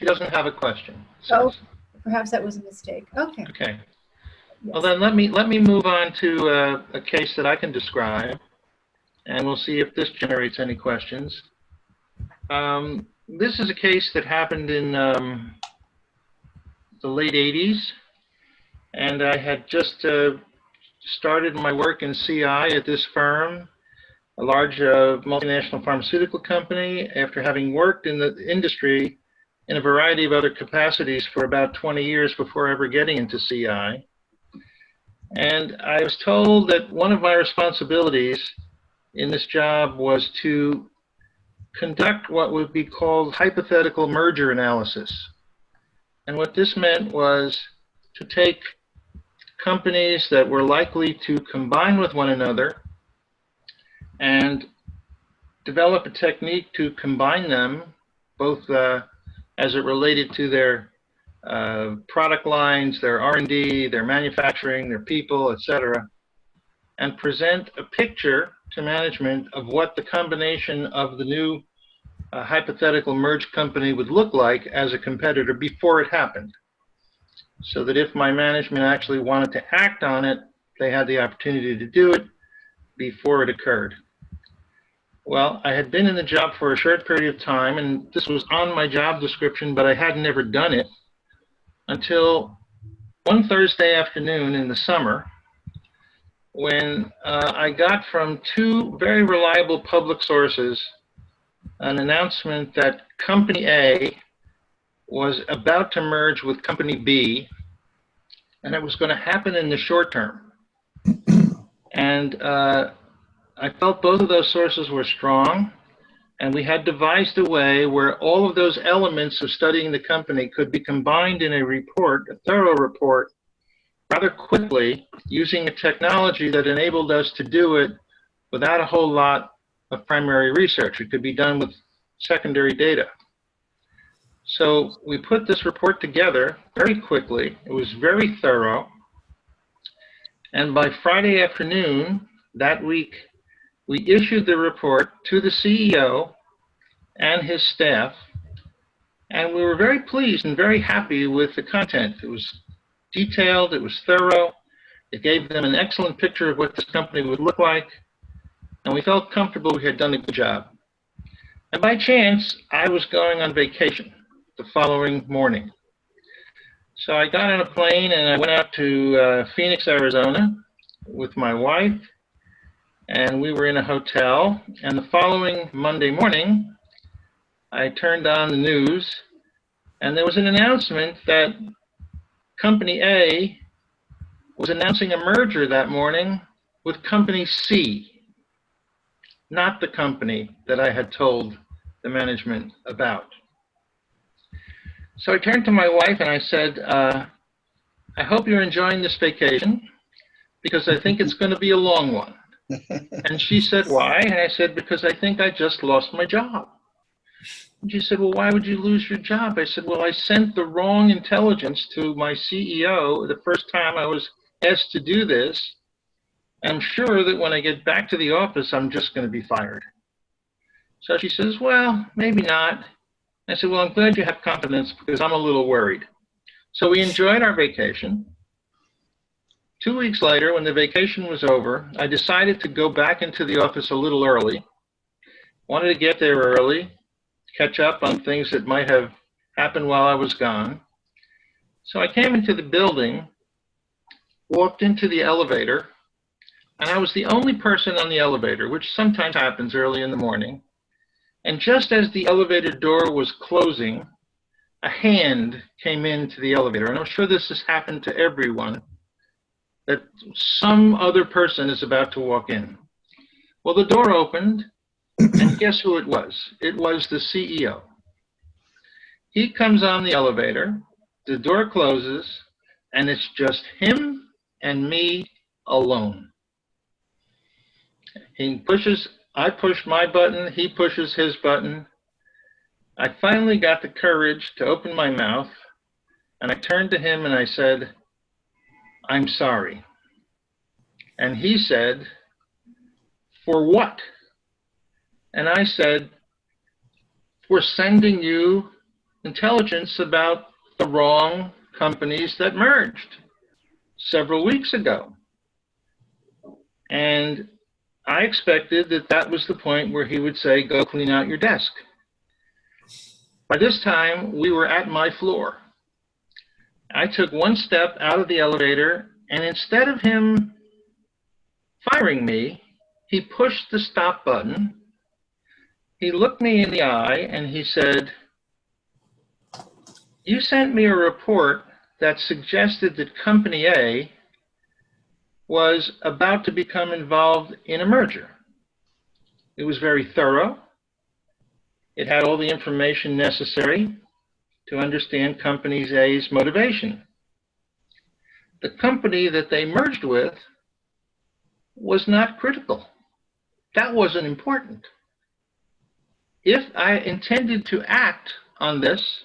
doesn't have a question. Oh, perhaps that was a mistake. Okay. Okay. Yes. Well, then let me move on to a case that I can describe, and we'll see if this generates any questions. This is a case that happened in the late 80s, and I had just started my work in CI at this firm, a large multinational pharmaceutical company, after having worked in the industry in a variety of other capacities for about 20 years before ever getting into CI. And I was told that one of my responsibilities in this job was to conduct what would be called hypothetical merger analysis. And what this meant was to take companies that were likely to combine with one another and develop a technique to combine them, both as it related to their product lines, their R&D, their manufacturing, their people, etc., and present a picture to management of what the combination of the new hypothetical merged company would look like as a competitor before it happened. so that if my management actually wanted to act on it, they had the opportunity to do it before it occurred. Well, I had been in the job for a short period of time, and this was on my job description, but I had never done it until one Thursday afternoon in the summer, when I got from two very reliable public sources an announcement that Company A was about to merge with Company B, and it was going to happen in the short term. And I felt both of those sources were strong, and we had devised a way where all of those elements of studying the company could be combined in a report, a thorough report, rather quickly, using a technology that enabled us to do it without a whole lot of primary research. It could be done with secondary data. So we put this report together very quickly. It was very thorough. And by Friday afternoon that week, we issued the report to the CEO and his staff, and we were very pleased and very happy with the content. It was detailed, it was thorough, it gave them an excellent picture of what this company would look like, and we felt comfortable we had done a good job. And by chance, I was going on vacation the following morning. So I got on a plane and I went out to Phoenix, Arizona with my wife, and we were in a hotel. And the following Monday morning, I turned on the news, and there was an announcement that Company A was announcing a merger that morning with Company C, not the company that I had told the management about. So I turned to my wife and I said, I hope you're enjoying this vacation, because I think it's going to be a long one. And she said, why? And I said, because I think I just lost my job. And she said, well, why would you lose your job? I said, well, I sent the wrong intelligence to my CEO the first time I was asked to do this. I'm sure that when I get back to the office, I'm just going to be fired. So she says, well, maybe not. I said, well, I'm glad you have confidence, because I'm a little worried. So we enjoyed our vacation. 2 weeks later, when the vacation was over, I decided to go back into the office a little early. Wanted to get there early, catch up on things that might have happened while I was gone. So I came into the building, walked into the elevator, and I was the only person on the elevator, which sometimes happens early in the morning. And just as the elevator door was closing, a hand came into the elevator. And I'm sure this has happened to everyone, that some other person is about to walk in. Well, the door opened, and guess who it was? It was the CEO. He comes on the elevator, the door closes, and it's just him and me alone. I push my button, he pushes his button. I finally got the courage to open my mouth, and I turned to him and I said, I'm sorry. And he said, for what? And I said, we're sending you intelligence about the wrong companies that merged several weeks ago. And I expected that that was the point where he would say, go clean out your desk. By this time, we were at my floor. I took one step out of the elevator, and instead of him firing me, he pushed the stop button. He looked me in the eye and he said, you sent me a report that suggested that Company A was about to become involved in a merger. It was very thorough. It had all the information necessary to understand Company A's motivation. The company that they merged with was not critical. That wasn't important. If I intended to act on this,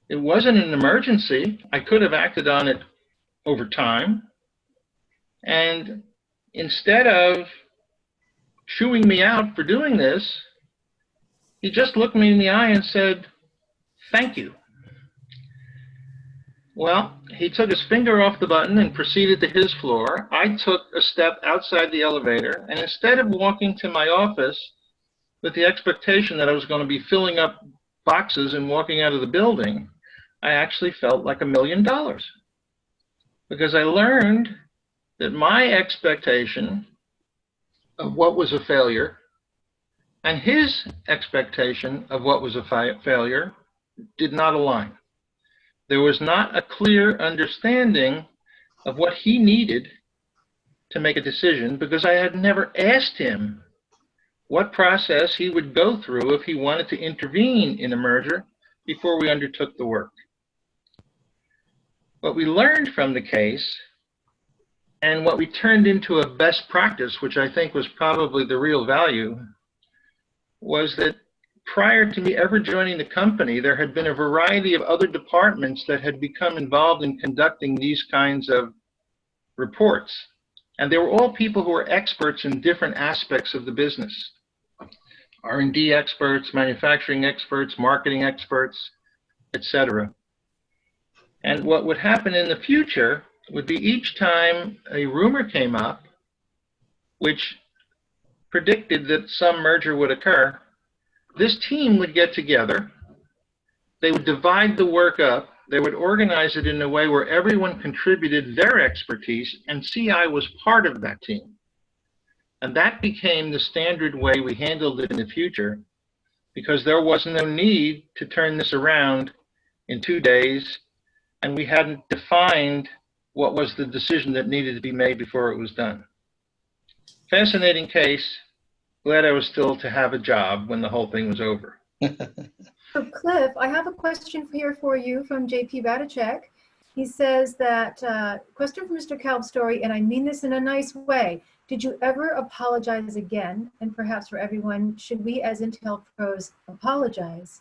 it wasn't an emergency. I could have acted on it over time. And instead of chewing me out for doing this, he just looked me in the eye and said, thank you. Well, he took his finger off the button and proceeded to his floor. I took a step outside the elevator, and instead of walking to my office with the expectation that I was going to be filling up boxes and walking out of the building, I actually felt like $1 million, because I learned that my expectation of what was a failure and his expectation of what was a failure did not align. There was not a clear understanding of what he needed to make a decision, because I had never asked him what process he would go through if he wanted to intervene in a merger before we undertook the work. What we learned from the case, and what we turned into a best practice, which I think was probably the real value, was that prior to me ever joining the company, there had been a variety of other departments that had become involved in conducting these kinds of reports. And they were all people who were experts in different aspects of the business. R&D experts, manufacturing experts, marketing experts, etc. And what would happen in the future would be each time a rumor came up which predicted that some merger would occur, this team would get together, they would divide the work up, they would organize it in a way where everyone contributed their expertise, and CI was part of that team. And that became the standard way we handled it in the future, because there was no need to turn this around in 2 days, and we hadn't defined what was the decision that needed to be made before it was done. Fascinating case. Glad I was still to have a job when the whole thing was over. So Cliff, I have a question here for you from JP Radicek. He says that, question for Mr. Kalb's story, and I mean this in a nice way. Did you ever apologize again? And perhaps for everyone, should we as Intel pros apologize?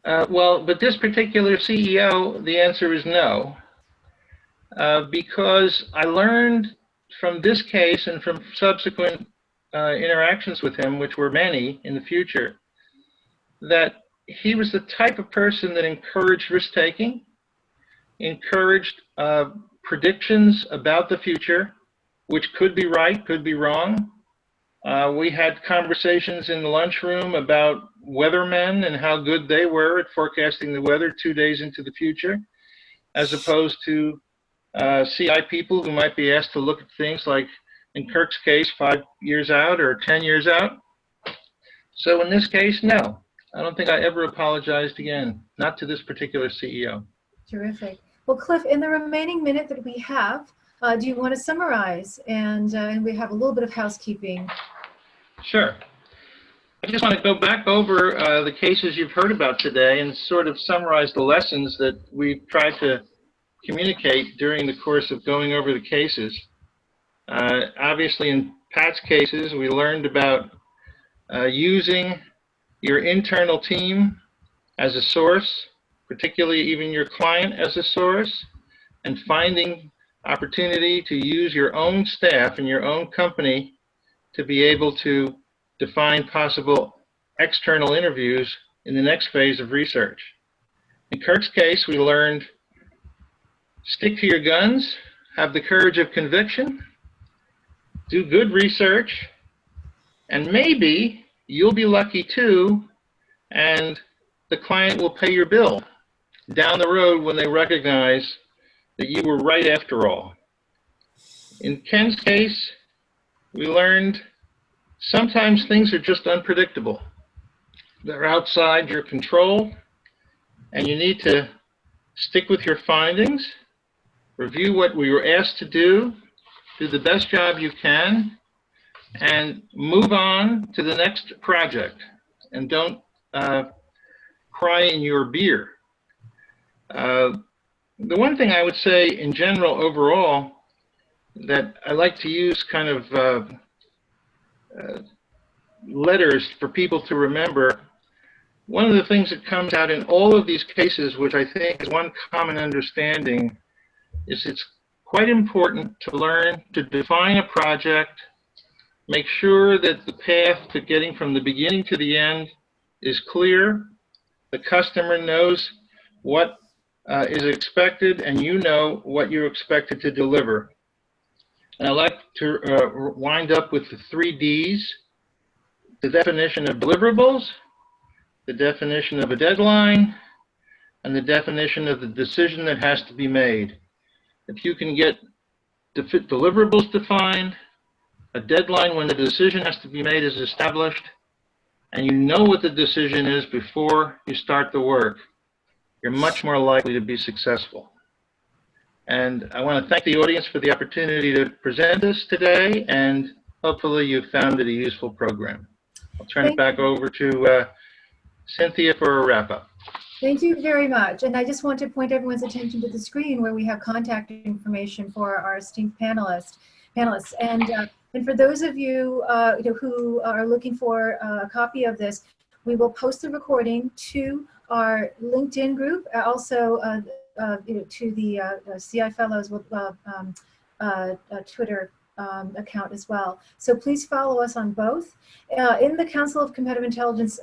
Well, but this particular CEO, the answer is no, because I learned from this case and from subsequent interactions with him, which were many in the future, that he was the type of person that encouraged risk-taking, encouraged predictions about the future, which could be right, could be wrong. We had conversations in the lunchroom about weathermen and how good they were at forecasting the weather 2 days into the future, as opposed to CI people who might be asked to look at things like, in Kirk's case, 5 years out or 10 years out. So in this case, no. I don't think I ever apologized again, not to this particular CEO. Terrific. Well, Cliff, in the remaining minute that we have, do you want to summarize? And we have a little bit of housekeeping. Sure. I just want to go back over the cases you've heard about today and sort of summarize the lessons that we've tried to communicate during the course of going over the cases. Obviously, in Pat's cases, we learned about using your internal team as a source, particularly even your client as a source, and finding opportunity to use your own staff and your own company to be able to define possible external interviews in the next phase of research. In Kirk's case, we learned stick to your guns, have the courage of conviction, do good research, and maybe you'll be lucky too, and the client will pay your bill down the road when they recognize that you were right after all. In Ken's case, we learned sometimes things are just unpredictable. They're outside your control, and you need to stick with your findings, review what we were asked to do the best job you can, and move on to the next project. And don't cry in your beer. The one thing I would say in general overall that I like to use kind of letters for people to remember, one of the things that comes out in all of these cases, which I think is one common understanding, is it's quite important to learn to define a project, make sure that the path to getting from the beginning to the end is clear, the customer knows what is expected, and you know what you're expected to deliver. And I like to wind up with the 3 Ds: the definition of deliverables, the definition of a deadline, and the definition of the decision that has to be made. If you can get deliverables defined, a deadline when the decision has to be made is established, and you know what the decision is before you start the work, you're much more likely to be successful. And I want to thank the audience for the opportunity to present this today, and hopefully you found it a useful program. I'll turn it back over to Cynthia for a wrap-up. Thank you very much. And I just want to point everyone's attention to the screen where we have contact information for our esteemed panelists. And for those of you, who are looking for a copy of this, we will post the recording to our LinkedIn group, also to the CI Fellows Twitter account as well. So please follow us on both. In the Council of Competitive Intelligence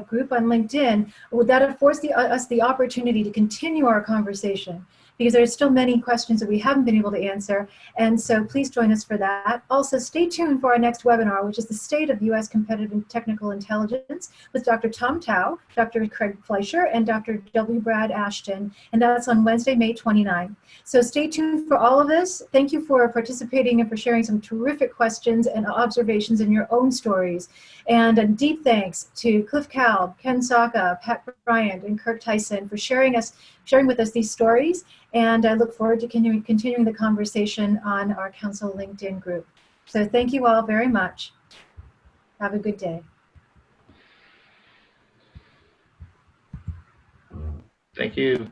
group on LinkedIn, that affords us the opportunity to continue our conversation, because there are still many questions that we haven't been able to answer, and so please join us for that. Also, stay tuned for our next webinar, which is the State of U.S. Competitive and Technical Intelligence, with Dr. Tom Tao, Dr. Craig Fleischer, and Dr. W. Brad Ashton, and that's on Wednesday, May 29. So stay tuned for all of this. Thank you for participating and for sharing some terrific questions and observations in your own stories. And a deep thanks to Cliff Kalb, Ken Sawka, Pat Bryant, and Kirk Tyson for sharing with us these stories. And I look forward to continuing the conversation on our Council LinkedIn group. So thank you all very much. Have a good day. Thank you.